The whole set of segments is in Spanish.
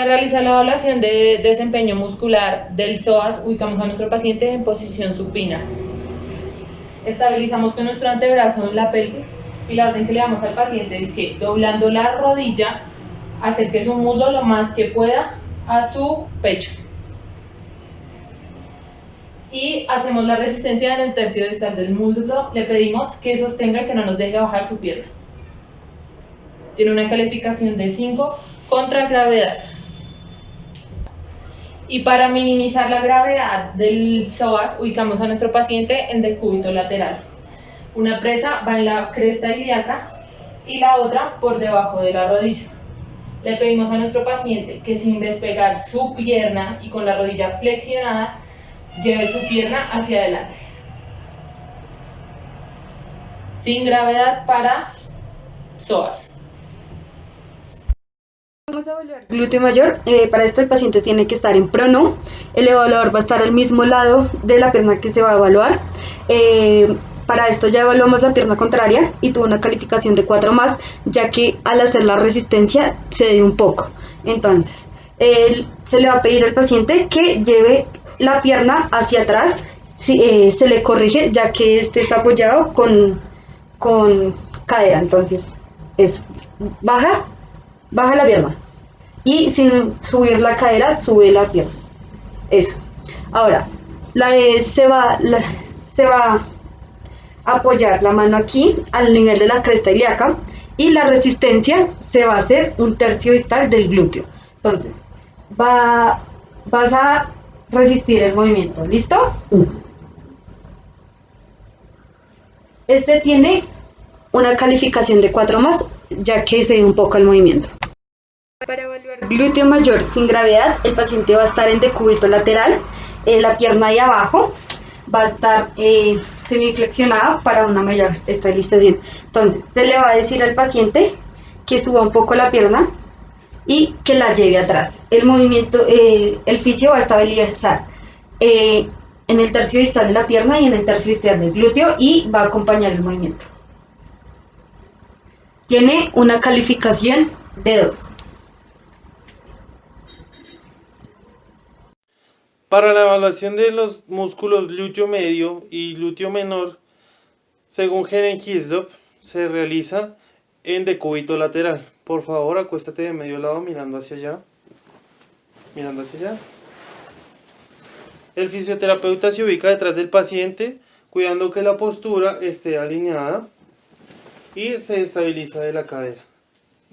realizar la evaluación de desempeño muscular del psoas, ubicamos a nuestro paciente en posición supina. Estabilizamos con nuestro antebrazo en la pelvis y la orden que le damos al paciente es que doblando la rodilla, acerque su muslo lo más que pueda a su pecho. Y hacemos la resistencia en el tercio distal del muslo. Le pedimos que sostenga y que no nos deje bajar su pierna. Tiene una calificación de 5 contra gravedad. Y para minimizar la gravedad del psoas, ubicamos a nuestro paciente en decúbito lateral. Una presa va en la cresta ilíaca y la otra por debajo de la rodilla. Le pedimos a nuestro paciente que sin despegar su pierna y con la rodilla flexionada, lleve su pierna hacia adelante. Sin gravedad para psoas. Vamos a evaluar glúteo mayor. Para esto el paciente tiene que estar en prono. El evaluador va a estar al mismo lado de la pierna que se va a evaluar. Para esto ya evaluamos la pierna contraria y tuvo una calificación de 4 más, ya que al hacer la resistencia cede un poco. Entonces, se le va a pedir al paciente que lleve la pierna hacia atrás. Se le corrige, ya que este está apoyado con cadera. Entonces, eso. Baja la pierna. Y sin subir la cadera, sube la pierna. Eso. Ahora, se va a apoyar la mano aquí al nivel de la cresta ilíaca y la resistencia se va a hacer un tercio distal del glúteo. Entonces, vas a resistir el movimiento. ¿Listo? Este tiene una calificación de 4 más, ya que se dio un poco el movimiento. Para evaluar glúteo mayor sin gravedad, el paciente va a estar en decúbito lateral, la pierna de abajo va a estar semiflexionada para una mayor estabilización. Entonces, se le va a decir al paciente que suba un poco la pierna y que la lleve atrás. El movimiento, el fisio va a estabilizar en el tercio distal de la pierna y en el tercio distal del glúteo y va a acompañar el movimiento. Tiene una calificación de 2. Para la evaluación de los músculos glúteo medio y glúteo menor, según Helen Hislop, se realiza en decúbito lateral. Por favor, acuéstate de medio lado mirando hacia allá. Mirando hacia allá. El fisioterapeuta se ubica detrás del paciente, cuidando que la postura esté alineada y se estabiliza de la cadera.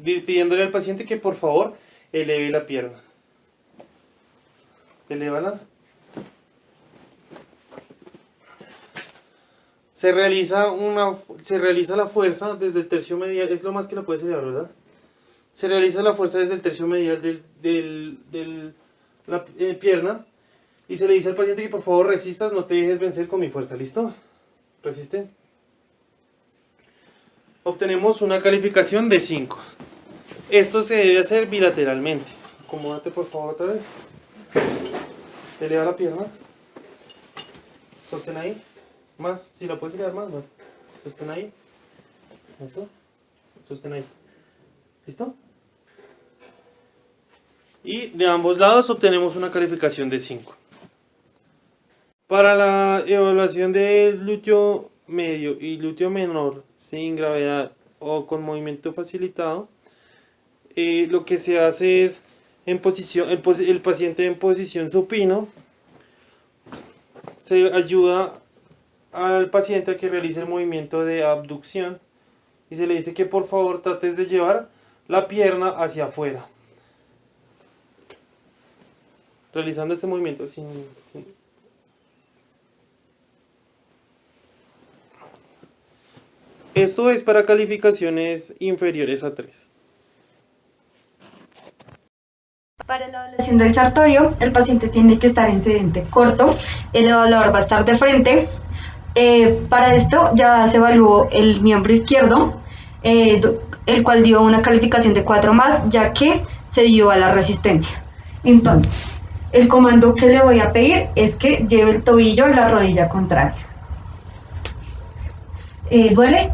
Pidiéndole al paciente que por favor eleve la pierna. Elévala. Se realiza la fuerza desde el tercio medial, es lo más que la puedes elevar, ¿verdad? Se realiza la fuerza desde el tercio medial de la pierna y se le dice al paciente que por favor resistas, no te dejes vencer con mi fuerza, ¿listo? Resiste. Obtenemos una calificación de 5. Esto se debe hacer bilateralmente. Acomódate por favor otra vez. Eleva la pierna. Sostén ahí. Más, si la puedes elevar más. Sostén ahí. Eso. Sostén ahí. ¿Listo? Y de ambos lados obtenemos una calificación de 5. Para la evaluación de glúteo medio y glúteo menor sin gravedad o con movimiento facilitado, lo que se hace es el paciente en posición supino, se ayuda al paciente a que realice el movimiento de abducción y se le dice que por favor trates de llevar la pierna hacia afuera, realizando este movimiento sin... Esto es para calificaciones inferiores a 3. Para la evaluación del sartorio, el paciente tiene que estar en sedente corto, el evaluador va a estar de frente. Para esto ya se evaluó el miembro izquierdo, el cual dio una calificación de 4 más, ya que se dio a la resistencia. Entonces, el comando que le voy a pedir es que lleve el tobillo y la rodilla contraria. ¿Duele?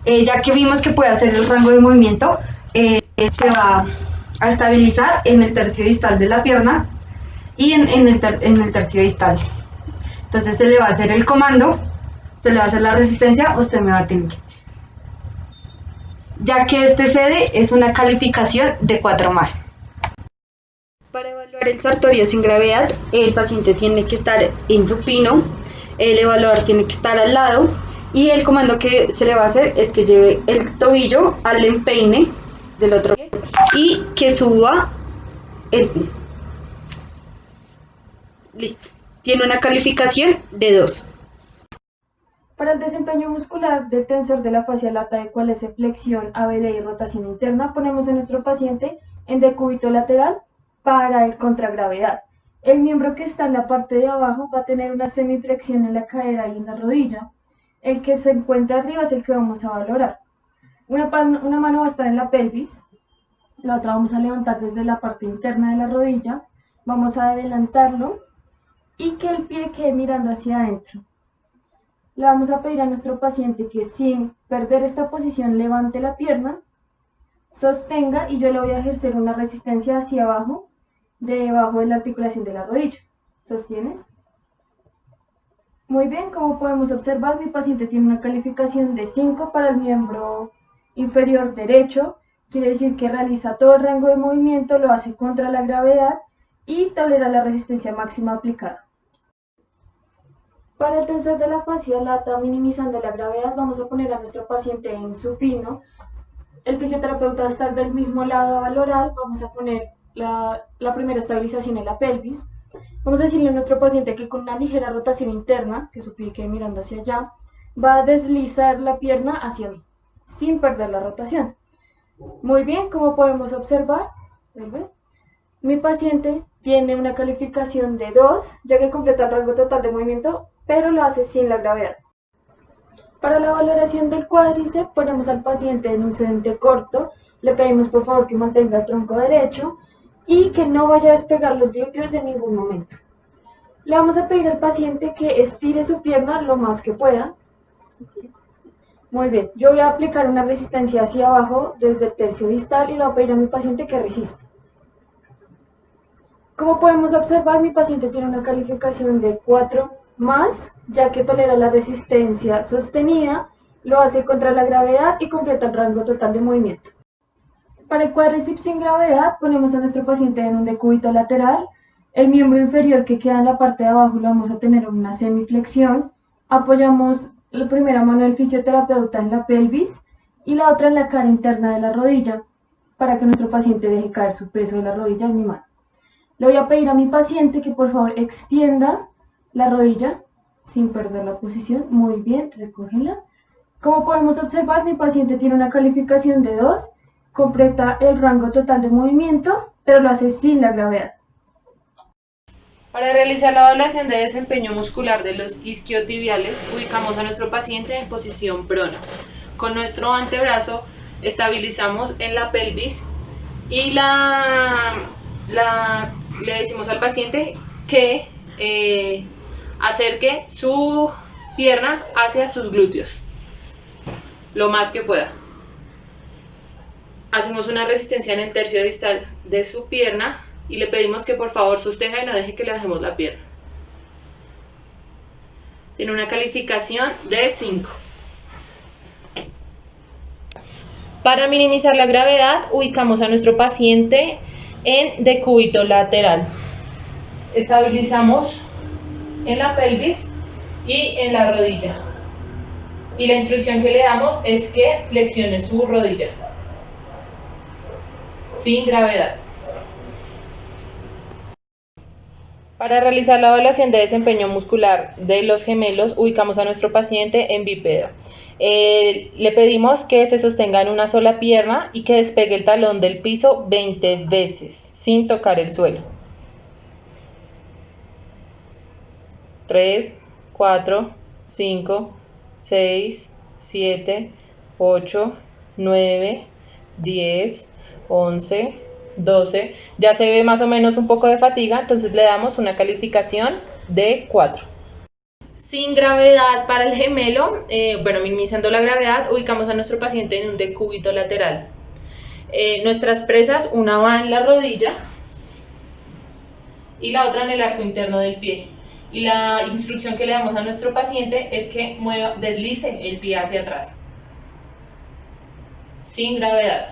Ya que vimos que puede hacer el rango de movimiento, se va a estabilizar en el tercio distal de la pierna y en el tercio distal. Entonces se le va a hacer el comando, se le va a hacer la resistencia, usted me va a atender. Ya que este cede, es una calificación de 4 más. Para evaluar el sartorio sin gravedad, el paciente tiene que estar en supino, el evaluador tiene que estar al lado y el comando que se le va a hacer es que lleve el tobillo al empeine del otro pie y que suba el pie. Listo. Tiene una calificación de 2. Para el desempeño muscular del tensor de la fascia lata de cuádriceps, flexión, ABD y rotación interna, ponemos a nuestro paciente en decúbito lateral para el contragravedad. El miembro que está en la parte de abajo va a tener una semiflexión en la cadera y en la rodilla. El que se encuentra arriba es el que vamos a valorar. Una mano va a estar en la pelvis, la otra vamos a levantar desde la parte interna de la rodilla, vamos a adelantarlo y que el pie quede mirando hacia adentro. Le vamos a pedir a nuestro paciente que sin perder esta posición levante la pierna, sostenga y yo le voy a ejercer una resistencia hacia abajo, debajo de la articulación de la rodilla. ¿Sostienes? Muy bien, como podemos observar, mi paciente tiene una calificación de 5 para el miembro inferior derecho, quiere decir que realiza todo el rango de movimiento, lo hace contra la gravedad y tolera la resistencia máxima aplicada. Para el tensor de la fascia lata, minimizando la gravedad, vamos a poner a nuestro paciente en supino. El fisioterapeuta va a estar del mismo lado a valorar, vamos a poner la primera estabilización en la pelvis. Vamos a decirle a nuestro paciente que con una ligera rotación interna, que su pie quede mirando hacia allá, va a deslizar la pierna hacia mí, sin perder la rotación. Muy bien, como podemos observar, mi paciente tiene una calificación de 2, ya que completa el rango total de movimiento, pero lo hace sin la gravedad. Para la valoración del cuádriceps, ponemos al paciente en un sedente corto, le pedimos por favor que mantenga el tronco derecho y que no vaya a despegar los glúteos en ningún momento. Le vamos a pedir al paciente que estire su pierna lo más que pueda. Muy bien, yo voy a aplicar una resistencia hacia abajo desde el tercio distal y le voy a pedir a mi paciente que resista. Como podemos observar, mi paciente tiene una calificación de 4 más, ya que tolera la resistencia sostenida, lo hace contra la gravedad y completa el rango total de movimiento. Para el cuádriceps sin gravedad, ponemos a nuestro paciente en un decúbito lateral. El miembro inferior que queda en la parte de abajo lo vamos a tener en una semiflexión. Apoyamos la primera mano del fisioterapeuta en la pelvis y la otra en la cara interna de la rodilla, para que nuestro paciente deje caer su peso de la rodilla en mi mano. Le voy a pedir a mi paciente que por favor extienda la rodilla sin perder la posición. Muy bien, recógela. Como podemos observar, mi paciente tiene una calificación de 2, completa el rango total de movimiento, pero lo hace sin la gravedad. Para realizar la evaluación de desempeño muscular de los isquiotibiales, ubicamos a nuestro paciente en posición prona. Con nuestro antebrazo estabilizamos en la pelvis y le decimos al paciente que acerque su pierna hacia sus glúteos lo más que pueda. Hacemos una resistencia en el tercio distal de su pierna y le pedimos que por favor sostenga y no deje que le bajemos la pierna. Tiene una calificación de 5. Para minimizar la gravedad, ubicamos a nuestro paciente en decúbito lateral. Estabilizamos en la pelvis y en la rodilla. Y la instrucción que le damos es que flexione su rodilla sin gravedad. Para realizar la evaluación de desempeño muscular de los gemelos, ubicamos a nuestro paciente en bípedo. Le pedimos que se sostenga en una sola pierna y que despegue el talón del piso 20 veces sin tocar el suelo. 3, 4, 5, 6, 7, 8, 9, 10, 11, 12. Ya se ve más o menos un poco de fatiga, entonces le damos una calificación de 4. Sin gravedad para el gemelo, minimizando la gravedad, ubicamos a nuestro paciente en un decúbito lateral. Nuestras presas, una va en la rodilla y la otra en el arco interno del pie. Y la instrucción que le damos a nuestro paciente es que deslice el pie hacia atrás, sin gravedad.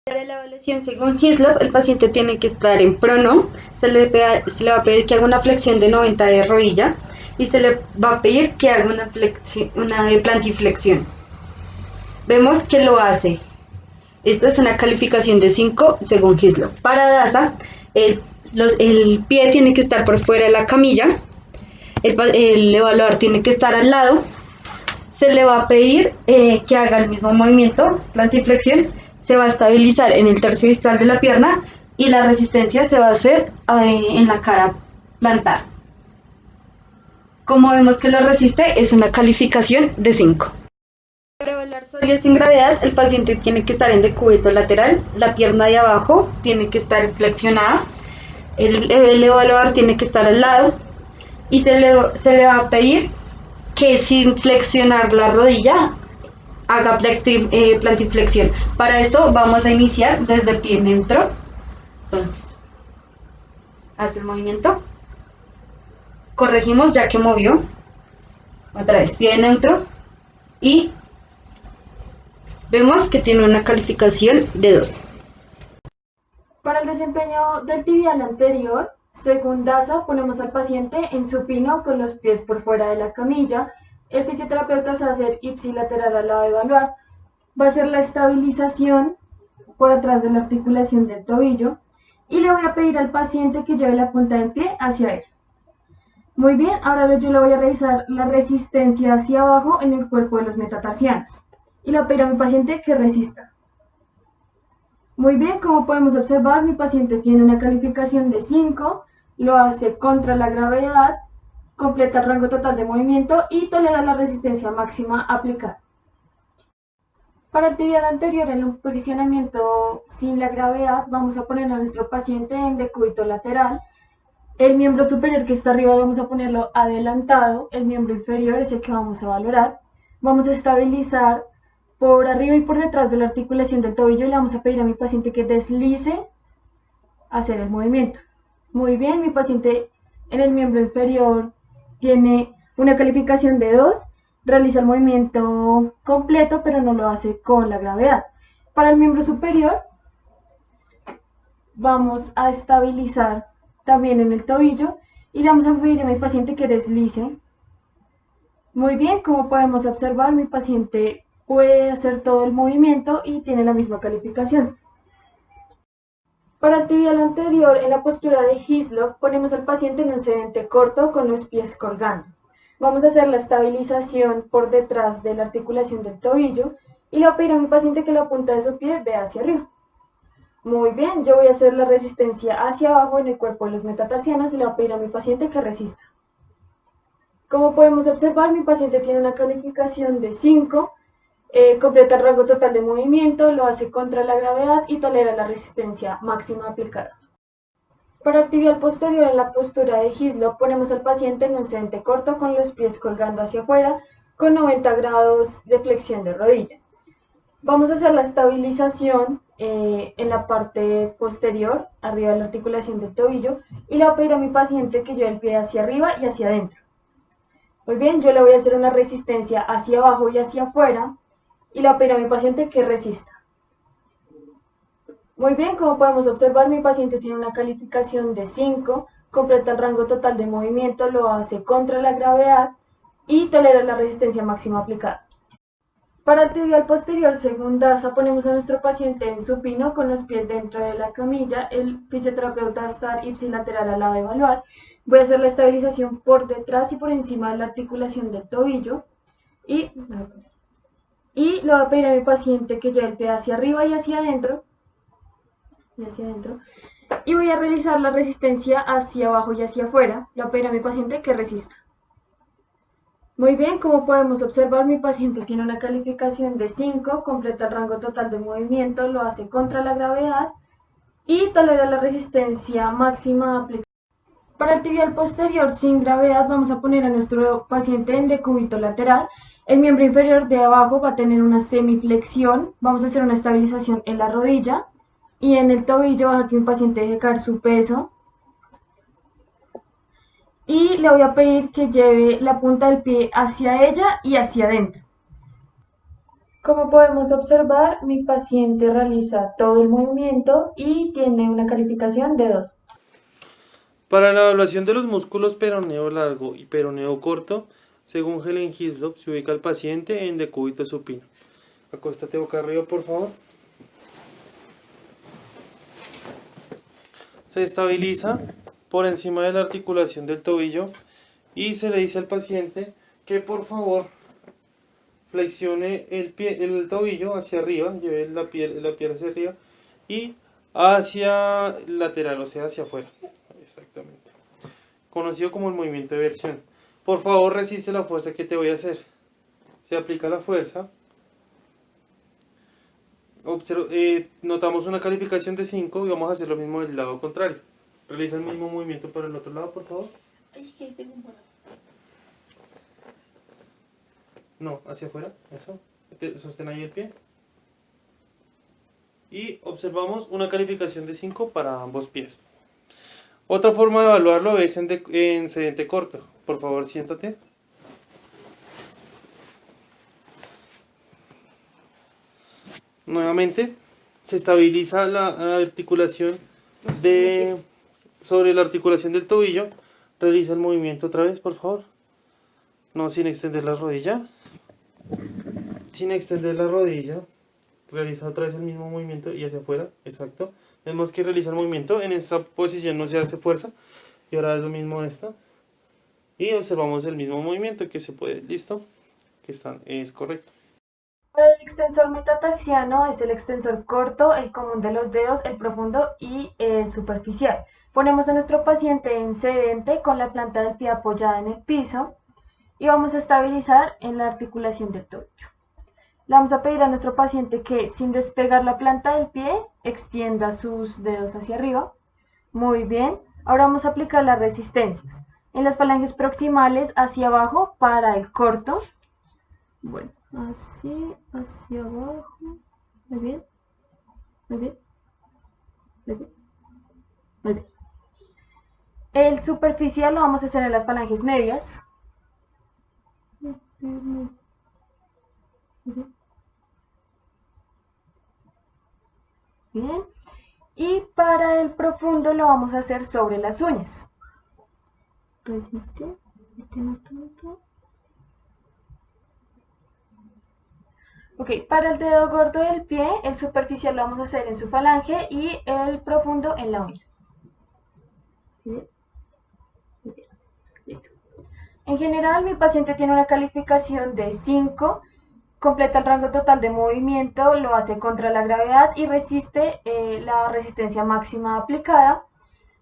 Para la evaluación según Hislop, el paciente tiene que estar en prono, se le va a pedir que haga una flexión de 90 de rodilla y se le va a pedir que haga una de plantiflexión. Vemos que lo hace. Esto es una calificación de 5 según Hislop. Para DASA, el pie tiene que estar por fuera de la camilla, el evaluador tiene que estar al lado, se le va a pedir que haga el mismo movimiento, plantiflexión, se va a estabilizar en el tercio distal de la pierna y la resistencia se va a hacer en la cara plantar. Como vemos que lo resiste, es una calificación de 5. Para evaluar sólido sin gravedad, el paciente tiene que estar en decúbito lateral, la pierna de abajo tiene que estar flexionada, el evaluador tiene que estar al lado y se le va a pedir que sin flexionar la rodilla haga plantiflexión. Para esto vamos a iniciar desde pie neutro. Entonces, hace el movimiento. Corregimos ya que movió. Otra vez, pie neutro. Y vemos que tiene una calificación de 2. Para el desempeño del tibial anterior, según DASA, ponemos al paciente en supino con los pies por fuera de la camilla. El fisioterapeuta se va a hacer ipsilateral al lado de evaluar. Va a hacer la estabilización por atrás de la articulación del tobillo y le voy a pedir al paciente que lleve la punta del pie hacia él. Muy bien, ahora yo le voy a revisar la resistencia hacia abajo en el cuerpo de los metatarsianos y le voy a pedir a mi paciente que resista. Muy bien, como podemos observar, mi paciente tiene una calificación de 5, lo hace contra la gravedad, completa el rango total de movimiento y tolera la resistencia máxima aplicada. Para el tibial anterior, en un posicionamiento sin la gravedad, vamos a poner a nuestro paciente en decúbito lateral. El miembro superior que está arriba vamos a ponerlo adelantado, el miembro inferior es el que vamos a valorar. Vamos a estabilizar por arriba y por detrás de la articulación del tobillo y le vamos a pedir a mi paciente que deslice hacer el movimiento. Muy bien, mi paciente en el miembro inferior tiene una calificación de 2, realiza el movimiento completo pero no lo hace con la gravedad. Para el miembro superior vamos a estabilizar también en el tobillo y le vamos a pedir a mi paciente que deslice. Muy bien, como podemos observar, mi paciente puede hacer todo el movimiento y tiene la misma calificación. Para el tibial anterior, en la postura de Hislop, ponemos al paciente en un sedente corto con los pies colgando. Vamos a hacer la estabilización por detrás de la articulación del tobillo y le voy a pedir a mi paciente que la punta de su pie vea hacia arriba. Muy bien, yo voy a hacer la resistencia hacia abajo en el cuerpo de los metatarsianos y le voy a pedir a mi paciente que resista. Como podemos observar, mi paciente tiene una calificación de 5, completa el rango total de movimiento, lo hace contra la gravedad y tolera la resistencia máxima aplicada. Para el tibial posterior, en la postura de Hislop, ponemos al paciente en un sedente corto con los pies colgando hacia afuera con 90 grados de flexión de rodilla. Vamos a hacer la estabilización en la parte posterior, arriba de la articulación del tobillo, y le voy a pedir a mi paciente que lleve el pie hacia arriba y hacia adentro. Muy bien, yo le voy a hacer una resistencia hacia abajo y hacia afuera, y le voy a pedir a mi paciente que resista. Muy bien, como podemos observar, mi paciente tiene una calificación de 5, completa el rango total de movimiento, lo hace contra la gravedad y tolera la resistencia máxima aplicada. Para el tibial posterior, según DASA, ponemos a nuestro paciente en supino con los pies dentro de la camilla. El fisioterapeuta va a estar ipsilateral al lado de evaluar. Voy a hacer la estabilización por detrás y por encima de la articulación del tobillo. Y le voy a pedir a mi paciente que lleve el pie hacia arriba y hacia adentro. Y voy a realizar la resistencia hacia abajo y hacia afuera. Le voy a pedir a mi paciente que resista. Muy bien, como podemos observar, mi paciente tiene una calificación de 5, completa el rango total de movimiento, lo hace contra la gravedad y tolera la resistencia máxima aplicada. Para el tibial posterior sin gravedad vamos a poner a nuestro paciente en decúbito lateral. El miembro inferior de abajo va a tener una semiflexión. Vamos a hacer una estabilización en la rodilla y en el tobillo, bajar que mi paciente deje caer su peso. Y le voy a pedir que lleve la punta del pie hacia ella y hacia adentro. Como podemos observar, mi paciente realiza todo el movimiento y tiene una calificación de 2. Para la evaluación de los músculos peroneo largo y peroneo corto, según Helen Hislop, se ubica al paciente en decúbito supino. Acuéstate boca arriba, por favor. Se estabiliza por encima de la articulación del tobillo y se le dice al paciente que por favor flexione el tobillo hacia arriba, lleve la piel hacia arriba y hacia lateral, o sea, hacia afuera. Exactamente. Conocido como el movimiento de versión. Por favor, resiste la fuerza que te voy a hacer. Se aplica la fuerza. Notamos una calificación de 5 y vamos a hacer lo mismo del lado contrario. Realiza el mismo movimiento por el otro lado, por favor. No, hacia afuera, eso. Sostén ahí el pie. Y observamos una calificación de 5 para ambos pies. Otra forma de evaluarlo es en sedente corto. Por favor, siéntate. Nuevamente, se estabiliza la articulación sobre la articulación del tobillo. Realiza el movimiento otra vez, por favor. No sin extender la rodilla. Sin extender la rodilla. Realiza otra vez el mismo movimiento y hacia afuera. Exacto. Vemos que realiza el movimiento. En esta posición no se hace fuerza. Y ahora es lo mismo esta. Y observamos el mismo movimiento que se puede. ¿Listo? Es correcto. Para el extensor metatarsiano es el extensor corto, el común de los dedos, el profundo y el superficial. Ponemos a nuestro paciente en sedente con la planta del pie apoyada en el piso y vamos a estabilizar en la articulación del tobillo. Le vamos a pedir a nuestro paciente que sin despegar la planta del pie extienda sus dedos hacia arriba. Muy bien. Ahora vamos a aplicar las resistencias en las falanges proximales hacia abajo para el corto. Bueno, así, hacia abajo. Muy bien. Muy bien. Muy bien. Muy bien. El superficial lo vamos a hacer en las falanges medias. Bien. Y para el profundo lo vamos a hacer sobre las uñas. Resiste. No tanto. Ok, para el dedo gordo del pie, el superficial lo vamos a hacer en su falange y el profundo en la uña. Bien. Bien. Listo. En general, mi paciente tiene una calificación de 5, completa el rango total de movimiento, lo hace contra la gravedad y resiste la resistencia máxima aplicada.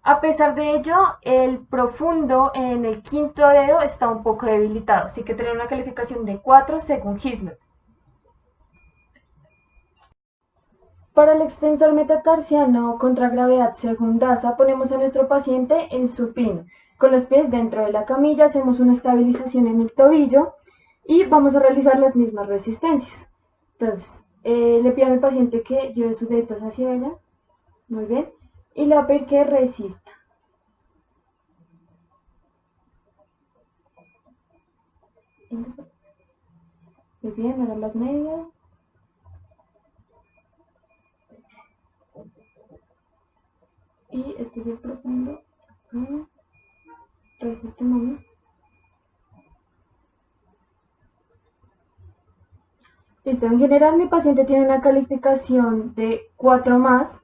A pesar de ello, el profundo en el quinto dedo está un poco debilitado, así que tiene una calificación de 4 según Hislop. Para el extensor metatarsiano contra gravedad según Daza, ponemos a nuestro paciente en supino. Con los pies dentro de la camilla hacemos una estabilización en el tobillo y vamos a realizar las mismas resistencias. Entonces, le pido a mi paciente que lleve sus deditos hacia ella. Muy bien. Y le voy a pedir que resista. Muy bien, ahora las medias. Y este es el profundo. Resiste, mami. Listo, en general mi paciente tiene una calificación de 4 más,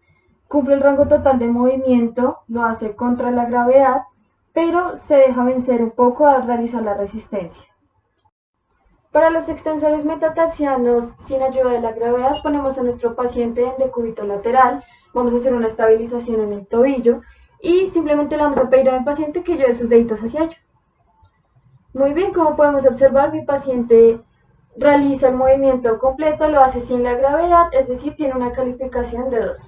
cumple el rango total de movimiento, lo hace contra la gravedad, pero se deja vencer un poco al realizar la resistencia. Para los extensores metatarsianos sin ayuda de la gravedad, ponemos a nuestro paciente en decúbito lateral, vamos a hacer una estabilización en el tobillo y simplemente le vamos a pedir a mi paciente que lleve sus deditos hacia allá. Muy bien, como podemos observar, mi paciente realiza el movimiento completo, lo hace sin la gravedad, es decir, tiene una calificación de 2.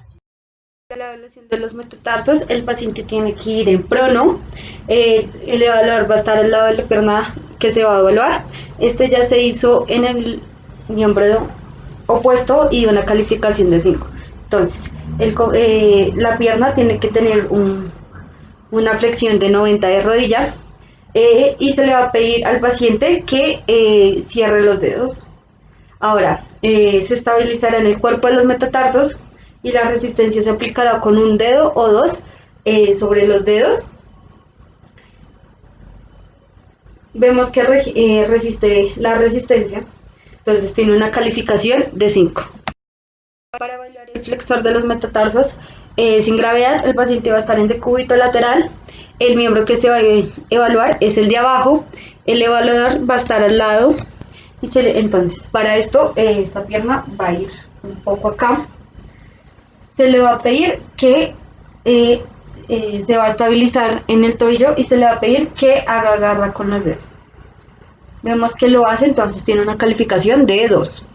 Para la evaluación de los metatarsos, el paciente tiene que ir en prono. El evaluador va a estar al lado de la pierna que se va a evaluar. Este ya se hizo en el miembro opuesto y una calificación de 5. Entonces, la pierna tiene que tener una flexión de 90 de rodilla, y se le va a pedir al paciente que cierre los dedos. Ahora, se estabilizará en el cuerpo de los metatarsos y la resistencia se aplicará con un dedo o dos sobre los dedos. Vemos que resiste la resistencia, entonces tiene una calificación de 5. Para evaluar el flexor de los metatarsos sin gravedad, el paciente va a estar en decúbito lateral. El miembro que se va a evaluar es el de abajo. El evaluador va a estar al lado. Entonces, para esto, esta pierna va a ir un poco acá. Se le va a pedir que se va a estabilizar en el tobillo y se le va a pedir que haga garra con los dedos. Vemos que lo hace, entonces tiene una calificación de 2.